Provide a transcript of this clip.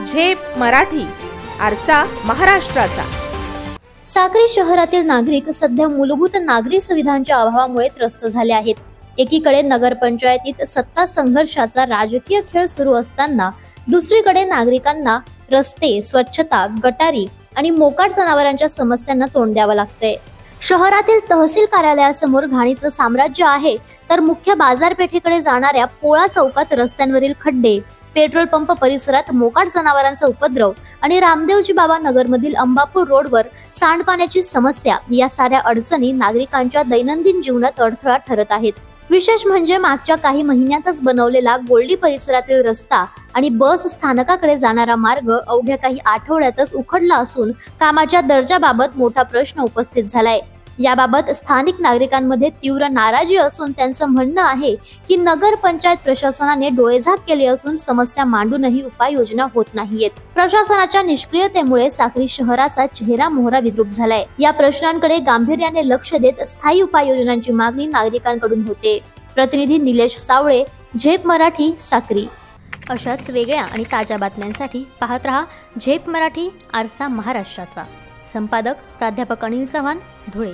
झेप मराठी, आरसा महाराष्ट्राचा। साक्री शहरातील नागरिक सध्या मूलभूत नागरी सुविधांच्या अभावामुळे त्रस्त झाले आहेत। एकीकडे नगरपंचायतीत सत्ता संघर्षाचा राजकीय खेळ सुरू असताना दुसरीकडे नागरिकांना रस्ते, स्वच्छता, गटारी आणि मोकाट जनावरांच्या समस्यांना तोंड द्यावं लागतंय। शहरातील तहसील कार्यालयासमोर घाणीचं साम्राज्य आहे, तर मुख्य बाजारपेठेकडे जाणाऱ्या पोळा चौकात रस्त्यांवरील खड्डे, पेट्रोल पंप परिसरात मोकाट जनावरांचा उपद्रव आणि रामदेवजी बाबा नगरमधील अंबापूर रोडवर सांडपाण्याची समस्या या साऱ्या अडचणी नागरिकांच्या दैनंदिन जीवनात अडथळा ठरत आहेत। विशेष म्हणजे मागच्या काही महिन्यातच बनवलेला गोल्डी परिसरातील रस्ता आणि बस स्थानकाकडे जाणारा मार्ग अवघ्या काही आठवड्यातच उखडला असून कामाच्या दर्जाबाबत मोठा प्रश्न उपस्थित झालाय। याबाबत स्थानिक नागरिकांमध्ये तीव्र नाराजी असून त्यांचं म्हणणं आहे की नगर पंचायत प्रशासनाने डोळेझाक केली असून समस्या मांडूनही उपाययोजना होत नाहीयेत। प्रशासनाच्या निष्क्रियतेमुळे साक्री शहराचा चेहरा मोहरा विद्रूप झालाय। या प्रश्नांकडे गांभीर्याने लक्ष देत स्थायी उपाययोजनांची मागणी नागरिकांकडून होते। प्रतिनिधी निलेश सावळे, झेप मराठी, साक्री। अशाच वेगळ्या आणि ताज्या बातम्यांसाठी पाहत रहा झेप मराठी, आरसा महाराष्ट्राचा। संपादक प्राध्यापक अनिल चव्हाण, धुळे।